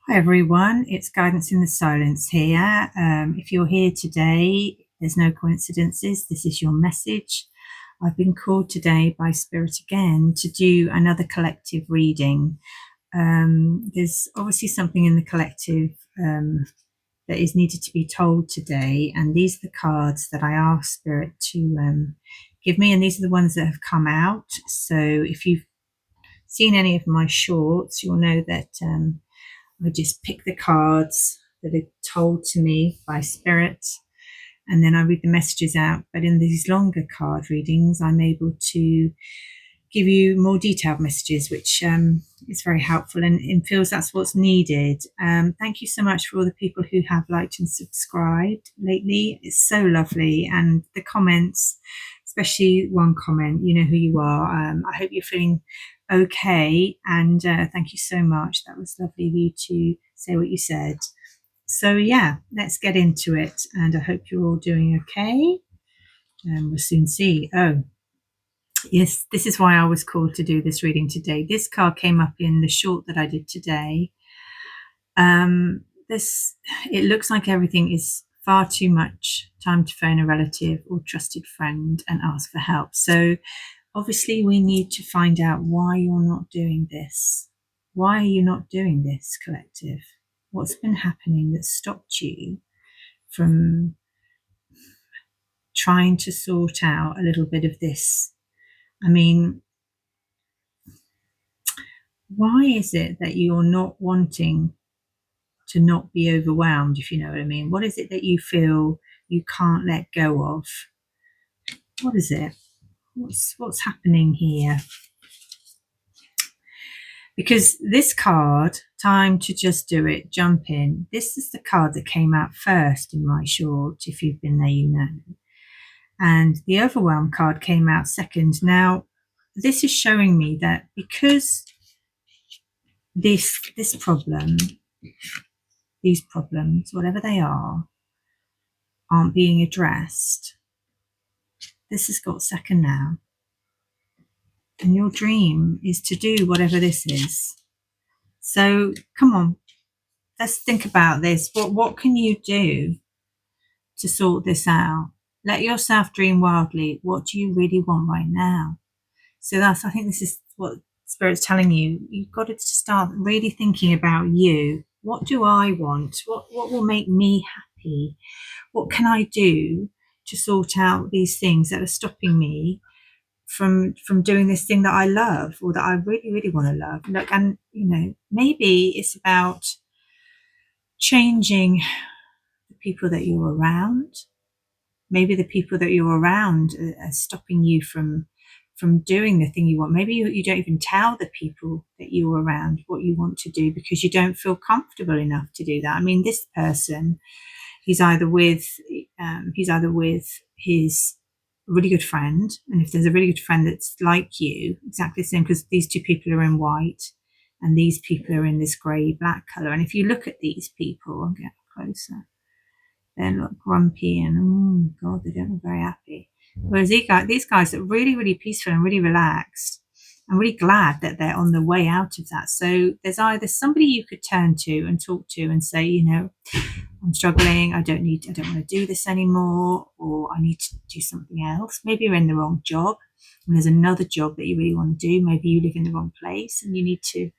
Hi everyone, it's Guidance in the Silence here. If you're here today, there's no coincidences. This is your message. I've been called today by Spirit again to do another collective reading. There's obviously something in the collective that is needed to be told today, and these are the cards that I asked Spirit to give me, and these are the ones that have come out. So if you've seen any of my shorts, you'll know that I just pick the cards that are told to me by Spirit, and then I read the messages out. But in these longer card readings, I'm able to give you more detailed messages, which is very helpful and feels that's what's needed. Thank you so much for all the people who have liked and subscribed lately. It's so lovely. And the comments, especially one comment, you know who you are. I hope you're feeling okay, and thank you so much. That was lovely of you to say what you said. So yeah, let's get into it, and I hope you're all doing okay, and we'll soon see. Oh yes, this is why I was called to do this reading today. This card came up in the short that I did today. It looks like everything is far too much. Time to phone a relative or trusted friend and ask for help. So obviously we need to find out why you're not doing this. Why are you not doing this, collective? What's been happening that stopped you from trying to sort out a little bit of this? I mean, why is it that you're not wanting to not be overwhelmed, if you know what I mean? What is it that you feel you can't let go of? What is it? What's happening here? Because this card, time to just do it, jump in, this is the card that came out first in my short. If you've been there, you know. And the overwhelm card came out second. Now, this is showing me that because this problem, these problems, whatever they are, aren't being addressed, this has got second now. And your dream is to do whatever this is. So come on, let's think about this. What can you do to sort this out? Let yourself dream wildly. What do you really want right now? So I think this is what Spirit's telling you. You've got to start really thinking about you. What do I want? What will make me happy? What can I do to sort out these things that are stopping me from doing this thing that I love, or that I really, really want to love? Look, and maybe it's about changing the people that you're around. Maybe the people that you're around are stopping you from doing the thing you want. Maybe you don't even tell the people that you're around what you want to do because you don't feel comfortable enough to do that. I mean, this person, he's either with his really good friend, and if there's a really good friend that's like you, exactly the same, because these two people are in white and these people are in this grey black colour. And if you look at these people, I'll get closer, they look grumpy and oh god, they don't look very happy. Whereas these guys are really, really peaceful and really relaxed. I'm really glad that they're on the way out of that. So there's either somebody you could turn to and talk to and say, I'm struggling, I don't want to do this anymore, or I need to do something else. Maybe you're in the wrong job and there's another job that you really want to do. Maybe you live in the wrong place and you need to,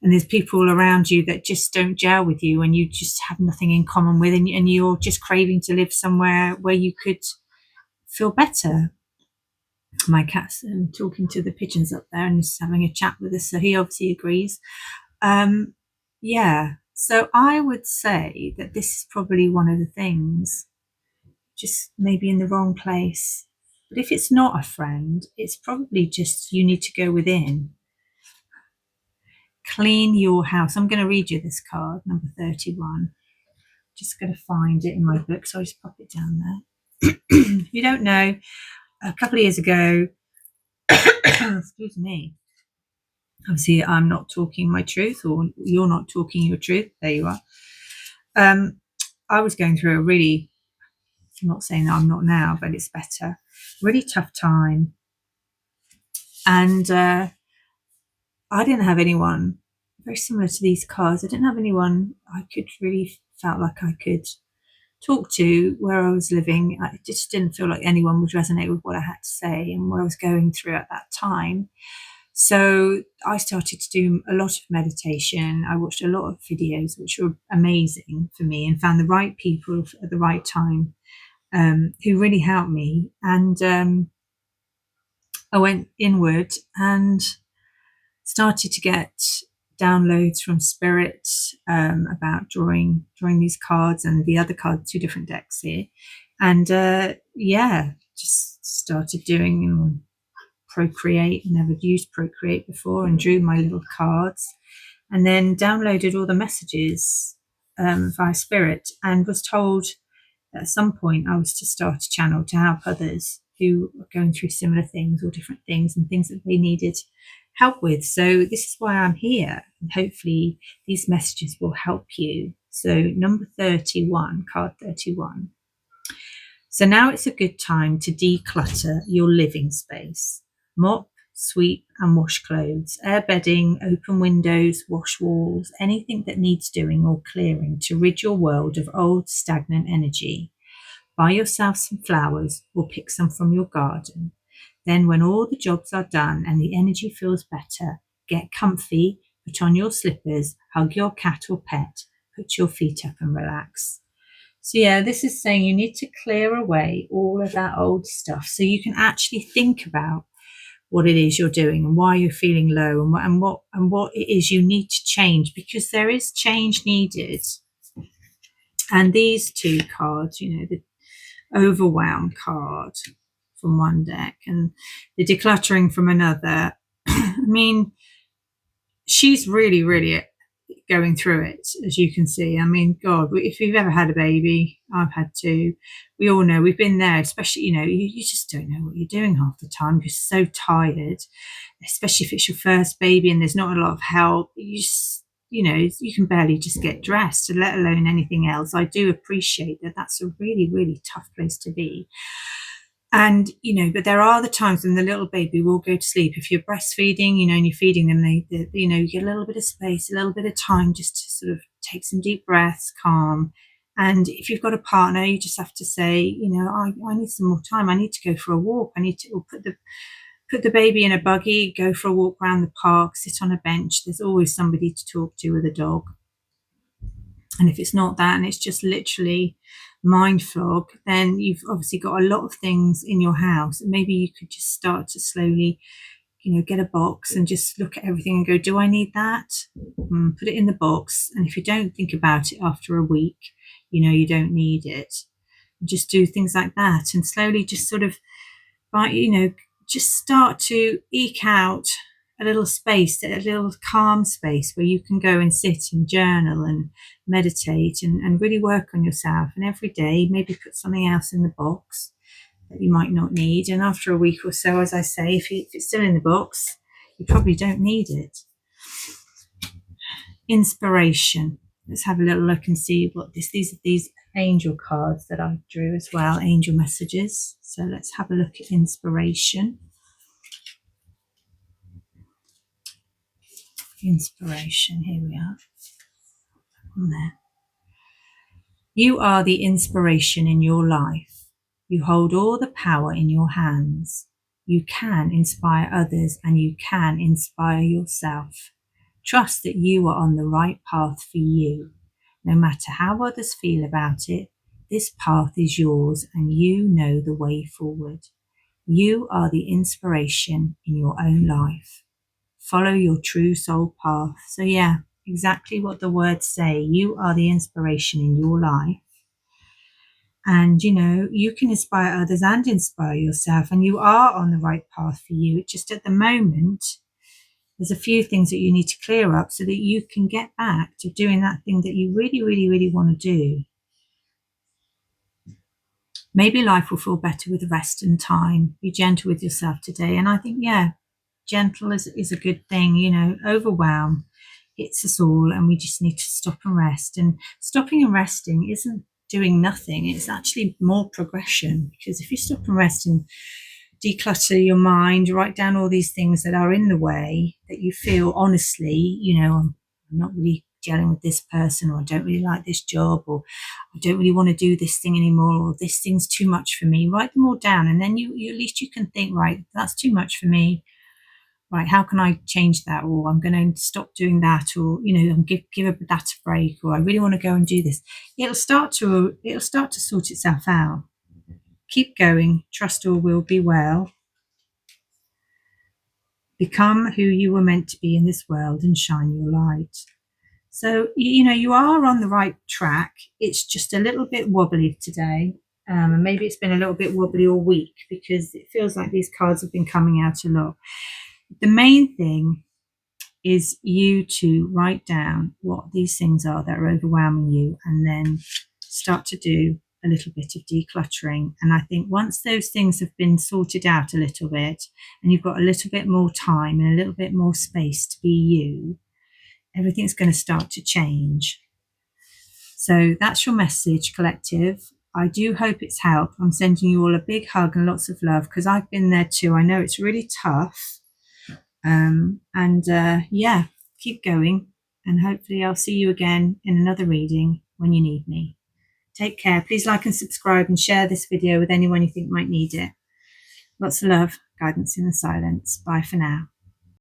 and there's people around you that just don't gel with you and you just have nothing in common with, and you're just craving to live somewhere where you could feel better. My cat's talking to the pigeons up there and he's having a chat with us, so he obviously agrees. Yeah, so I would say that this is probably one of the things, just maybe in the wrong place. But if it's not a friend, it's probably just you need to go within. Clean your house. I'm going to read you this card, number 31. Just going to find it in my book, so I'll just pop it down there. You don't know, a couple of years ago, excuse me, obviously I'm not talking my truth, or you're not talking your truth, there you are. I was going through a really, I'm not saying that I'm not now, but it's better, really tough time, and I didn't have anyone very similar to these cards. I didn't have anyone I could really felt like I could talk to where I was living. I just didn't feel like anyone would resonate with what I had to say and what I was going through at that time. So I started to do a lot of meditation. I watched a lot of videos, which were amazing for me, and found the right people at the right time, who really helped me. And I went inward and started to get downloads from spirit, about drawing these cards and the other cards, 2 different decks here. And just started doing Procreate. Never used Procreate before, and drew my little cards, and then downloaded all the messages via spirit, and was told at some point I was to start a channel to help others who are going through similar things or different things and things that they needed help with. So this is why I'm here, and hopefully these messages will help you. So number 31, card 31. So now it's a good time to declutter your living space. Mop, sweep and wash clothes, air bedding, open windows, wash walls, anything that needs doing or clearing to rid your world of old stagnant energy. Buy yourself some flowers or pick some from your garden. Then when all the jobs are done and the energy feels better, get comfy, put on your slippers, hug your cat or pet, put your feet up and relax. So yeah, this is saying you need to clear away all of that old stuff so you can actually think about what it is you're doing and why you're feeling low, and what it is you need to change, because there is change needed. And these 2 cards, the overwhelm card from one deck and the decluttering from another. I mean, she's really, really going through it, as you can see. I mean, God, if you've ever had a baby, I've had 2. We all know, we've been there, especially, you just don't know what you're doing half the time. You're so tired, especially if it's your first baby and there's not a lot of help. You just, you can barely just get dressed, let alone anything else. I do appreciate that that's a really, really tough place to be. And, but there are the times when the little baby will go to sleep. If you're breastfeeding, and you're feeding them, they you get a little bit of space, a little bit of time just to sort of take some deep breaths, calm. And if you've got a partner, you just have to say, I need some more time. I need to go for a walk. I need to put the baby in a buggy, go for a walk around the park, sit on a bench. There's always somebody to talk to with a dog. And if it's not that, and it's just literally mind fog, then you've obviously got a lot of things in your house. Maybe you could just start to slowly, get a box and just look at everything and go, do I need that? Put it in the box. And if you don't think about it after a week, you don't need it. Just do things like that, and slowly just sort of, just start to eke out a little space, a little calm space where you can go and sit and journal and meditate and really work on yourself. And every day, maybe put something else in the box that you might not need. And after a week or so, as I say, if it's still in the box, you probably don't need it. Inspiration. Let's have a little look and see what these are. These angel cards that I drew as well, angel messages. So let's have a look at inspiration. Inspiration, here we are. On there. You are the inspiration in your life. You hold all the power in your hands. You can inspire others and you can inspire yourself. Trust that you are on the right path for you. No matter how others feel about it, this path is yours and you know the way forward. You are the inspiration in your own life. Follow your true soul path. So yeah, exactly what the words say. You are the inspiration in your life. And, you can inspire others and inspire yourself, and you are on the right path for you. It's just at the moment, there's a few things that you need to clear up so that you can get back to doing that thing that you really, really, really want to do. Maybe life will feel better with rest and time. Be gentle with yourself today. And I think, gentle is a good thing. Overwhelm hits us all, and we just need to stop and rest. And stopping and resting isn't doing nothing. It's actually more progression, because if you stop and rest and declutter your mind, write down all these things that are in the way that you feel honestly, I'm not really gelling with this person, or I don't really like this job, or I don't really want to do this thing anymore, or this thing's too much for me. Write them all down, and then you at least you can think, right, that's too much for me. Right, how can I change that? Or I'm going to stop doing that, or give that a break, or I really want to go and do this. It'll start to sort itself out. Keep going. Trust all will be well. Become who you were meant to be in this world and shine your light. So, you are on the right track. It's just a little bit wobbly today. And maybe it's been a little bit wobbly all week because it feels like these cards have been coming out a lot. The main thing is you to write down what these things are that are overwhelming you, and then start to do a little bit of decluttering. And I think once those things have been sorted out a little bit, and you've got a little bit more time and a little bit more space to be you, everything's going to start to change. So that's your message, collective. I do hope it's helped. I'm sending you all a big hug and lots of love, because I've been there too. I know it's really tough. Yeah, keep going. And hopefully I'll see you again in another reading when you need me. Take care. Please like and subscribe and share this video with anyone you think might need it. Lots of love. Guidance in the silence. Bye for now.